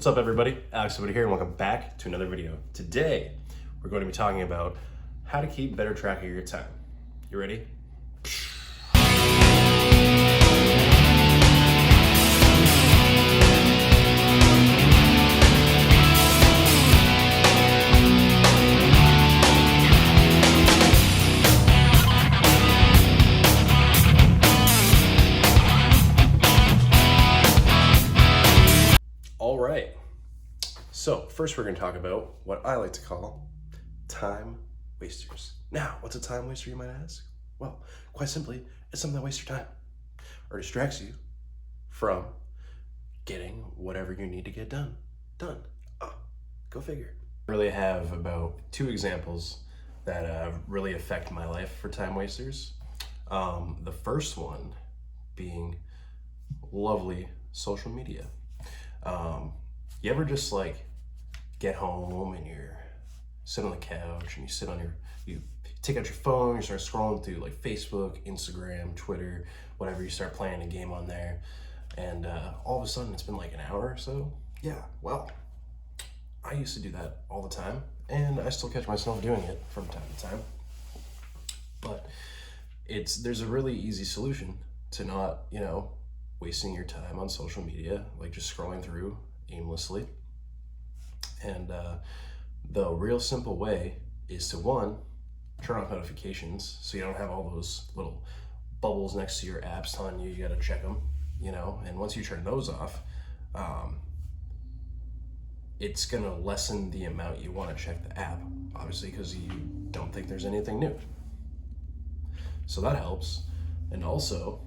What's up everybody? Alex over here and welcome back to another video. Today, we're going to be talking about how to keep better track of your time. You ready? So first we're going to talk about what I like to call time wasters. Now, what's a time waster, you might ask? Well, quite simply, it's something that wastes your time or distracts you from getting whatever you need to get done. Oh, go figure. I really have about 2 examples that really affect my life for time wasters. The first one being lovely social media. You ever just like get home and you're sit on the couch and you take out your phone, you start scrolling through like Facebook, Instagram, Twitter, whatever, you start playing a game on there, and all of a sudden it's been like an hour or so. Yeah, well, I used to do that all the time, and I still catch myself doing it from time to time. But there's a really easy solution to not, wasting your time on social media, like just scrolling through aimlessly. And the real simple way is to, 1, turn off notifications so you don't have all those little bubbles next to your apps telling you gotta check them, and once you turn those off, it's gonna lessen the amount you want to check the app, obviously, because you don't think there's anything new. So that helps. And also,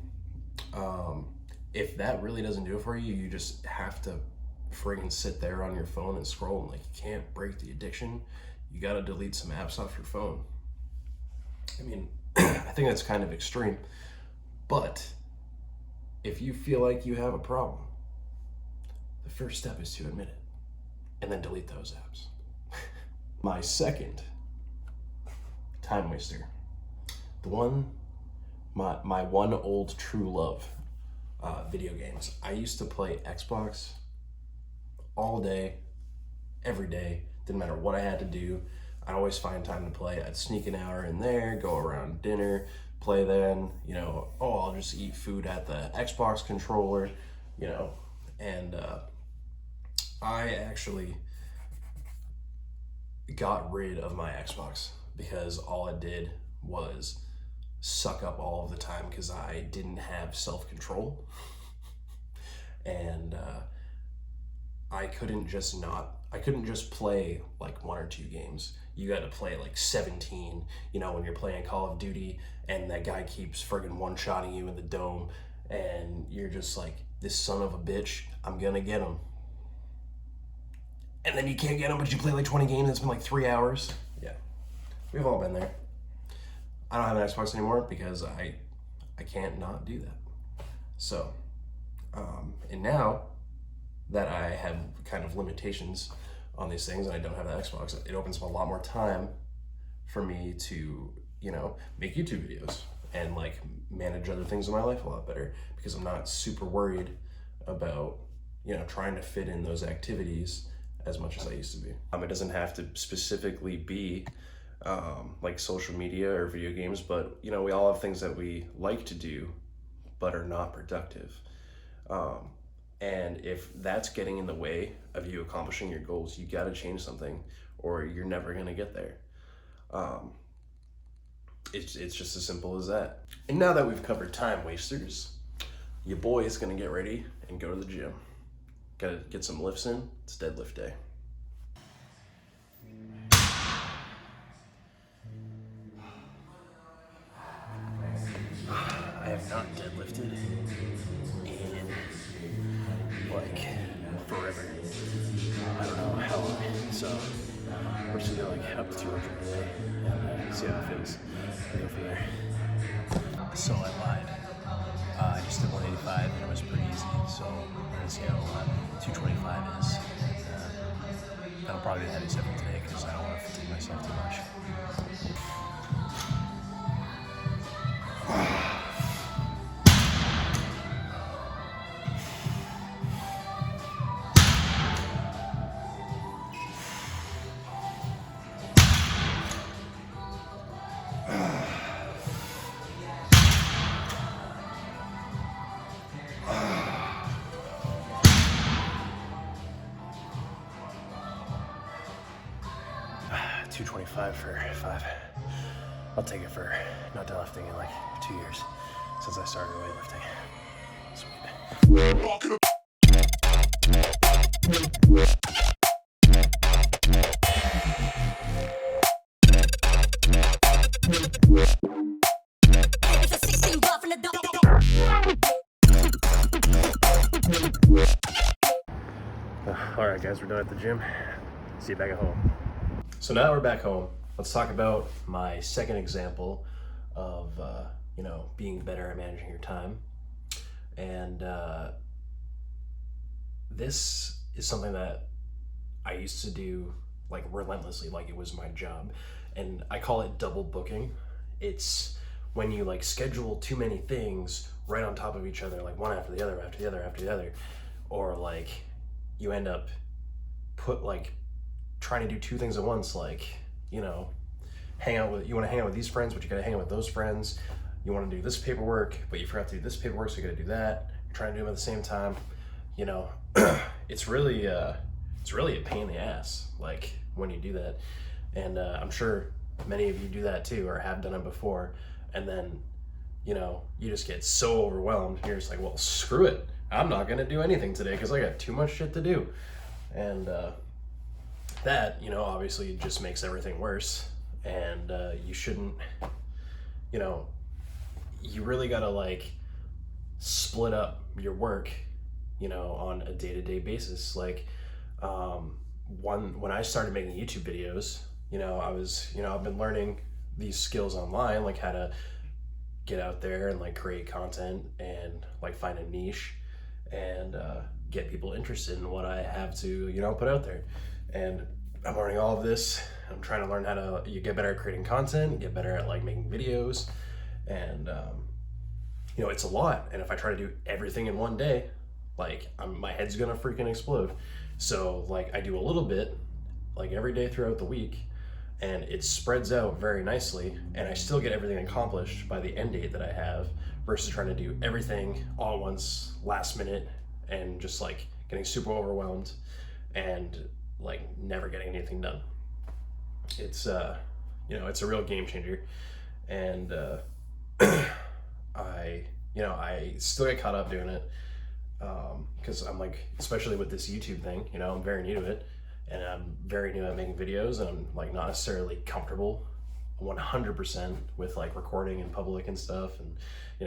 if that really doesn't do it for you, you just have to friggin' sit there on your phone and scroll, and like, you can't break the addiction. You gotta delete some apps off your phone. I mean, I think that's kind of extreme, but if you feel like you have a problem, the first step is to admit it and then delete those apps. My second time waster, my one old true love, video games. I used to play Xbox all day, every day. Didn't matter what I had to do, I'd always find time to play. I'd sneak an hour in there, go around dinner, play then, I'll just eat food at the Xbox controller, and I actually got rid of my Xbox because all it did was suck up all of the time because I didn't have self-control. And I couldn't just play like 1 or 2 games. You got to play like 17, when you're playing Call of Duty and that guy keeps friggin' one-shotting you in the dome, and you're just like, this son of a bitch, I'm gonna get him. And then you can't get him, but you play like 20 games, it's been like 3 hours. Yeah, we've all been there. I don't have an Xbox anymore because I can't not do that. So, and now that I have kind of limitations on these things and I don't have an Xbox, it opens up a lot more time for me to, make YouTube videos and like manage other things in my life a lot better, because I'm not super worried about, trying to fit in those activities as much as I used to be. It doesn't have to specifically be like social media or video games, but we all have things that we like to do but are not productive. And if that's getting in the way of you accomplishing your goals, you got to change something or you're never going to get there. It's just as simple as that. And now that we've covered time wasters, your boy is going to get ready and go to the gym. Got to get some lifts in. It's deadlift day. I have not deadlifted in like forever. I don't know how long. So we're just gonna like up to 200 today and see how it feels. We'll go from there. So I lied. I just did 185 and it was pretty easy. So we're gonna see how 225 is. That'll probably be the heavy step today because I don't want to fatigue myself too much. 225 for 5. I'll take it for not deadlifting in like 2 years since I started weightlifting. Sweet. All right, guys, we're done at the gym. See you back at home. So now we're back home. Let's talk about my second example of, being better at managing your time. And this is something that I used to do like relentlessly, like it was my job. And I call it double booking. It's when you like schedule too many things right on top of each other, like one after the other, after the other, after the other, or like you end up trying to do 2 things at once, like, you want to hang out with these friends, but you got to hang out with those friends. You want to do this paperwork, but you forgot to do this paperwork, so you got to do that. You're trying to do them at the same time. It's really a pain in the ass, like when you do that. And I'm sure many of you do that too, or have done it before. And then, you just get so overwhelmed. You're just like, well, screw it. I'm not going to do anything today because I got too much shit to do. And that, obviously just makes everything worse. And you shouldn't, you really got to like split up your work, on a day-to-day basis. Like when I started making YouTube videos, I've been learning these skills online, like how to get out there and like create content and like find a niche and get people interested in what I have to, put out there. And I'm learning all of this. I'm trying to learn how to get better at creating content, get better at like making videos. And, it's a lot. And if I try to do everything in one day, like my head's gonna freaking explode. So like I do a little bit like every day throughout the week, and it spreads out very nicely, and I still get everything accomplished by the end date that I have, versus trying to do everything all at once last minute and just like getting super overwhelmed and like never getting anything done. It's it's a real game changer. And I still get caught up doing it because I'm like, especially with this YouTube thing, I'm very new to it, and I'm very new at making videos, and I'm like not necessarily comfortable 100% with like recording in public and stuff, and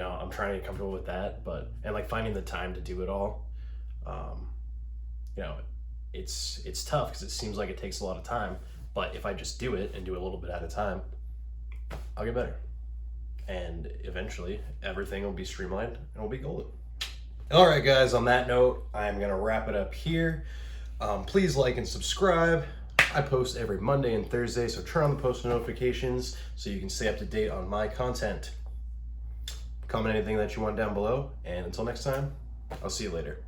I'm trying to get comfortable with that, and like finding the time to do it all, it's tough because it seems like it takes a lot of time, but if I just do it and do it a little bit at a time, I'll get better, and eventually everything will be streamlined and will be golden. All right, guys, on that note, I'm gonna wrap it up here. Please like and subscribe. I post every Monday and Thursday, so turn on the post notifications so you can stay up to date on my content. Comment anything that you want down below, and until next time, I'll see you later.